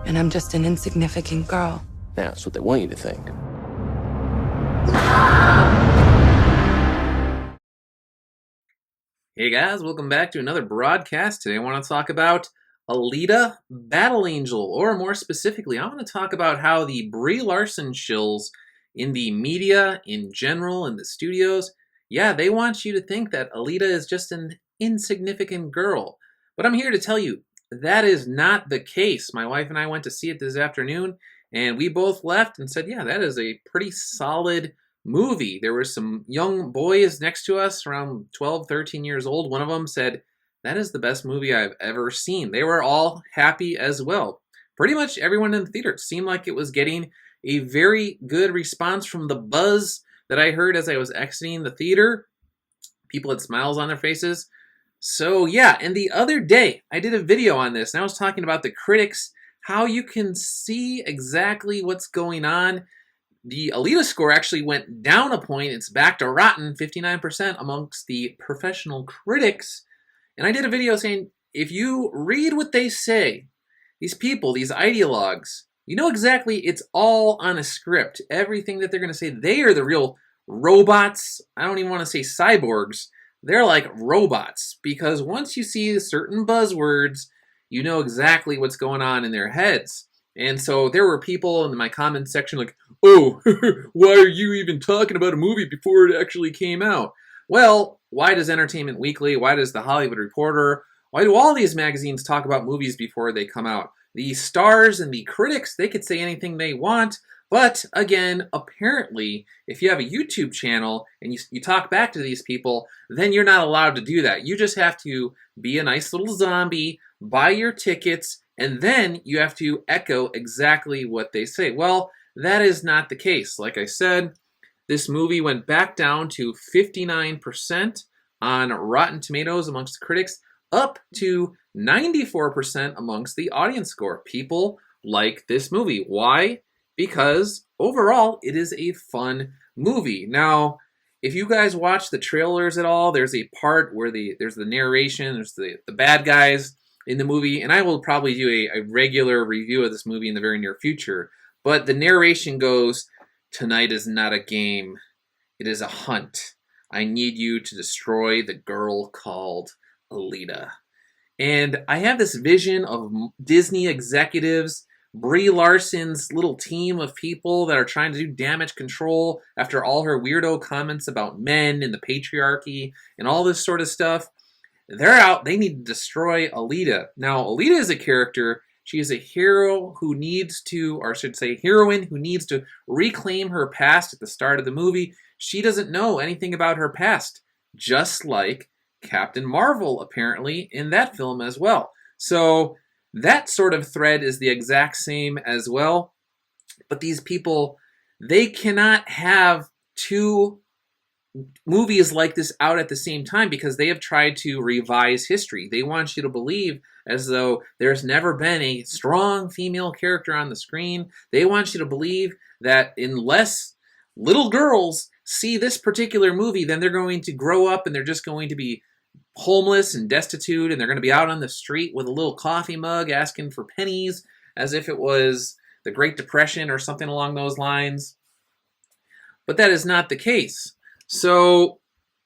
and I'm just an insignificant girl. That's what they want you to think. Hey guys, welcome back to another broadcast. Today I want to talk about Alita Battle Angel, or more specifically, I want to talk about how the Brie Larson shills in the media in general, in the studios, yeah, they want you to think that Alita is just an insignificant girl. But I'm here to tell you, that is not the case. My wife and I went to see it this afternoon, and we both left and said, yeah, that is a pretty solid movie. There were some young boys next to us, around 12, 13 years old. One of them said, that is the best movie I've ever seen. They were all happy as well. Pretty much everyone in the theater, it seemed like it was getting a very good response from the buzz that I heard as I was exiting the theater. People had smiles on their faces. So yeah, and the other day, I did a video on this, and I was talking about the critics, how you can see exactly what's going on. The Alita score actually went down a point. It's back to rotten, 59% amongst the professional critics. And I did a video saying, if you read what they say, these people, these ideologues, you know exactly it's all on a script. Everything that they're going to say, they are the real robots. I don't even want to say cyborgs. They're like robots, because once you see certain buzzwords, you know exactly what's going on in their heads. And so there were people in my comment section like, oh, why are you even talking about a movie before it actually came out? Well, why does Entertainment Weekly, why does The Hollywood Reporter, why do all these magazines talk about movies before they come out? The stars and the critics, they could say anything they want, but again, apparently, if you have a YouTube channel and you talk back to these people, then you're not allowed to do that. You just have to be a nice little zombie, buy your tickets, and then you have to echo exactly what they say. Well, that is not the case. Like I said, this movie went back down to 59% on Rotten Tomatoes amongst the critics, up to 94% amongst the audience score. People like this movie. Why? Because overall, it is a fun movie. Now, if you guys watch the trailers at all, there's a part where there's the narration, there's the bad guys in the movie, and I will probably do a regular review of this movie in the very near future. But the narration goes, tonight is not a game, it is a hunt. I need you to destroy the girl called Alita. And I have this vision of Disney executives, Brie Larson's little team of people that are trying to do damage control after all her weirdo comments about men and the patriarchy and all this sort of stuff. They're out, they need to destroy Alita. Now, Alita is a character, she is a hero who needs to, or I should say heroine who needs to reclaim her past at the start of the movie. She doesn't know anything about her past, just like Captain Marvel, apparently, in that film as well. So, that sort of thread is the exact same as well. But these people, they cannot have two movies like this out at the same time because they have tried to revise history. They want you to believe as though there's never been a strong female character on the screen. They want you to believe that unless little girls see this particular movie, then they're going to grow up and they're just going to be homeless and destitute, and they're going to be out on the street with a little coffee mug asking for pennies as if it was the Great Depression or something along those lines. But that is not the case. So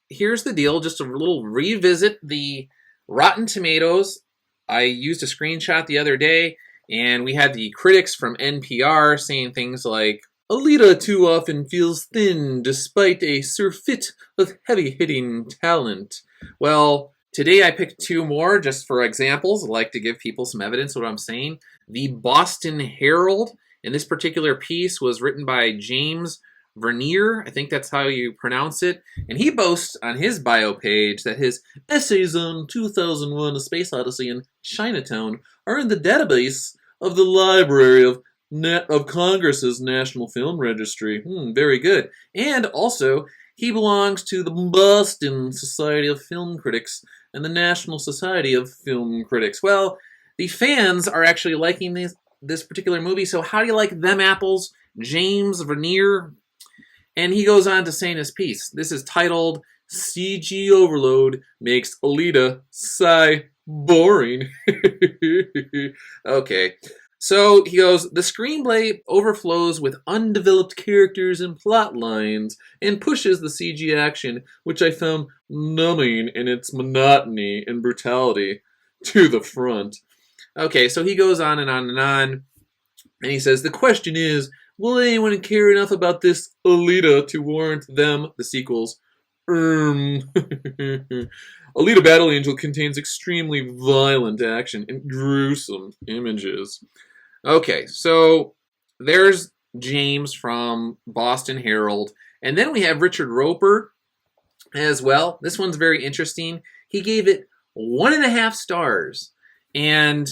here's the deal, just a little revisit the Rotten Tomatoes. I used a screenshot the other day, and we had the critics from NPR saying things like, Alita too often feels thin despite a surfeit of heavy-hitting talent. Well, today I picked two more just for examples. I like to give people some evidence of what I'm saying. The Boston Herald, in this particular piece, was written by James Vernier, I think that's how you pronounce it, and he boasts on his bio page that his essays on 2001: A Space Odyssey and Chinatown are in the database of the Library of Congress's National Film Registry. Very good. And also, he belongs to the Boston Society of Film Critics and the National Society of Film Critics. Well, the fans are actually liking this particular movie, so how do you like them apples? James Vernier. And he goes on to say in his piece, this is titled, CG Overload Makes Alita Sigh Boring. Okay, So he goes, the screenplay overflows with undeveloped characters and plot lines and pushes the CG action, which I found numbing in its monotony and brutality, to the front. Okay, so he goes on and on and on, and he says, the question is, will anyone care enough about this Alita to warrant them, the sequels? Alita Battle Angel contains extremely violent action and gruesome images. Okay, so there's James from Boston Herald. And then we have Richard Roper as well. This one's very interesting. He gave it 1.5 stars. And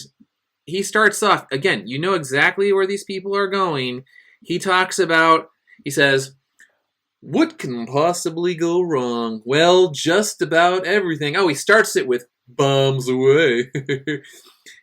he starts off, again, you know exactly where these people are going. He says, what can possibly go wrong? Well, just about everything. Oh, he starts it with bombs away. And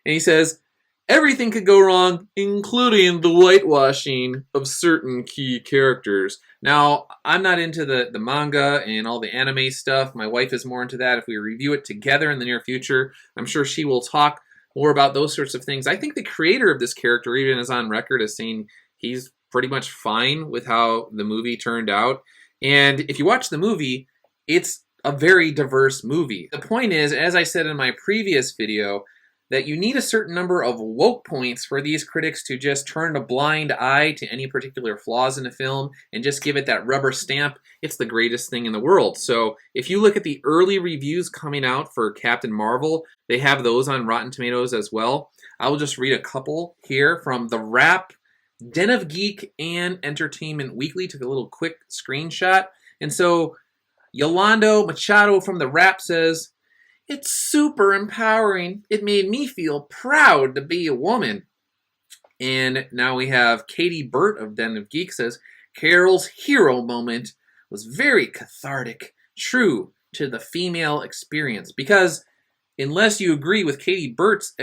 he says, everything could go wrong, including the whitewashing of certain key characters. Now, I'm not into the manga and all the anime stuff. My wife is more into that. If we review it together in the near future, I'm sure she will talk more about those sorts of things. I think the creator of this character even is on record as saying he's pretty much fine with how the movie turned out. And if you watch the movie, it's a very diverse movie. The point is, as I said in my previous video, that you need a certain number of woke points for these critics to just turn a blind eye to any particular flaws in the film and just give it that rubber stamp. It's the greatest thing in the world. So if you look at the early reviews coming out for Captain Marvel, they have those on Rotten Tomatoes as well. I will just read a couple here from The Wrap, Den of Geek, and Entertainment Weekly. Took a little quick screenshot. And so Yolando Machado from The Wrap says, it's super empowering. It made me feel proud to be a woman. And now we have Katie Burt of Den of Geek says, Carol's hero moment was very cathartic, true to the female experience. Because unless you agree with Katie Burt's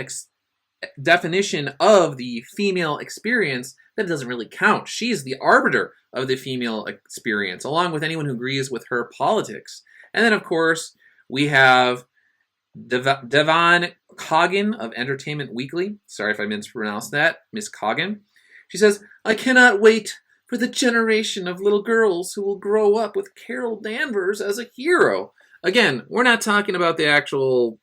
definition of the female experience, that doesn't really count. She's the arbiter of the female experience, along with anyone who agrees with her politics. And then, of course, we have Devon Coggin of Entertainment Weekly. Sorry if I mispronounced that. Miss Coggin. She says, I cannot wait for the generation of little girls who will grow up with Carol Danvers as a hero. Again, we're not talking about the actual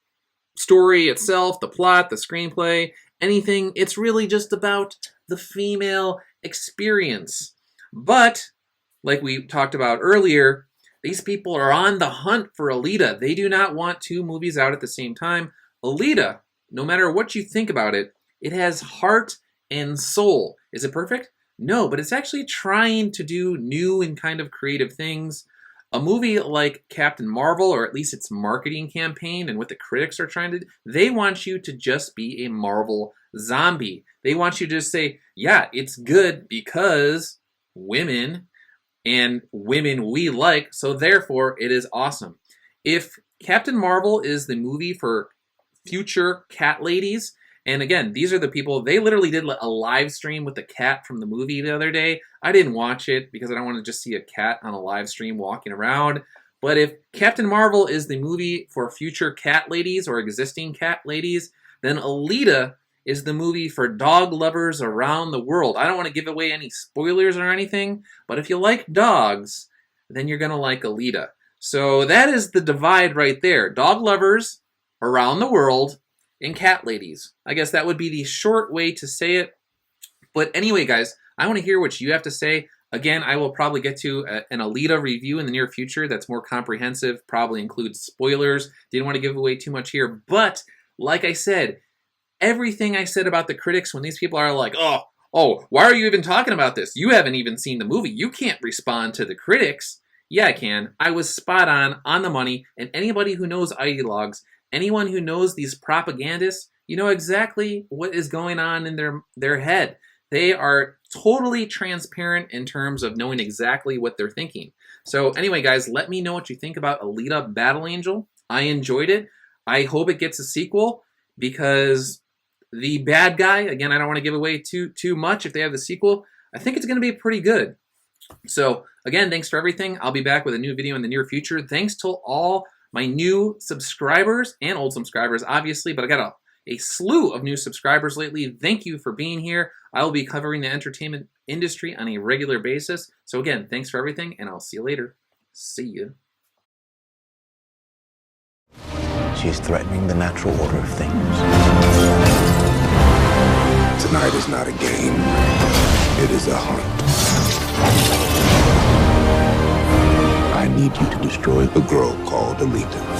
story itself, the plot, the screenplay, anything. It's really just about the female experience. But, like we talked about earlier, these people are on the hunt for Alita. They do not want 2 movies out at the same time. Alita, no matter what you think about it, it has heart and soul. Is it perfect? No, but it's actually trying to do new and kind of creative things. A movie like Captain Marvel, or at least its marketing campaign and what the critics are trying to do, they want you to just be a Marvel zombie. They want you to just say, yeah, it's good because women and women we like, so therefore it is awesome. If Captain Marvel is the movie for future cat ladies, and again, these are the people, they literally did a live stream with the cat from the movie the other day. I didn't watch it because I don't want to just see a cat on a live stream walking around. But if Captain Marvel is the movie for future cat ladies or existing cat ladies, then Alita is the movie for dog lovers around the world. I don't want to give away any spoilers or anything, but if you like dogs, then you're going to like Alita. So that is the divide right there. Dog lovers around the world and cat ladies. I guess that would be the short way to say it. But anyway, guys, I want to hear what you have to say. Again, I will probably get to an Alita review in the near future that's more comprehensive, probably includes spoilers. Didn't want to give away too much here. But like I said, everything I said about the critics, when these people are like, oh, why are you even talking about this? You haven't even seen the movie. You can't respond to the critics. Yeah, I can. I was spot on the money. And anybody who knows ideologues, anyone who knows these propagandists, you know exactly what is going on in their head. They are totally transparent in terms of knowing exactly what they're thinking. So anyway, guys, let me know what you think about Alita Battle Angel. I enjoyed it. I hope it gets a sequel because the bad guy, again, I don't want to give away too much if they have the sequel. I think it's going to be pretty good. So again, thanks for everything. I'll be back with a new video in the near future. Thanks to all my new subscribers and old subscribers, obviously, but I got a slew of new subscribers lately. Thank you for being here. I will be covering the entertainment industry on a regular basis. So again, thanks for everything, and I'll see you later. See you. She is threatening the natural order of things. Tonight is not a game. It is a hunt. I need you to destroy a girl called Alita.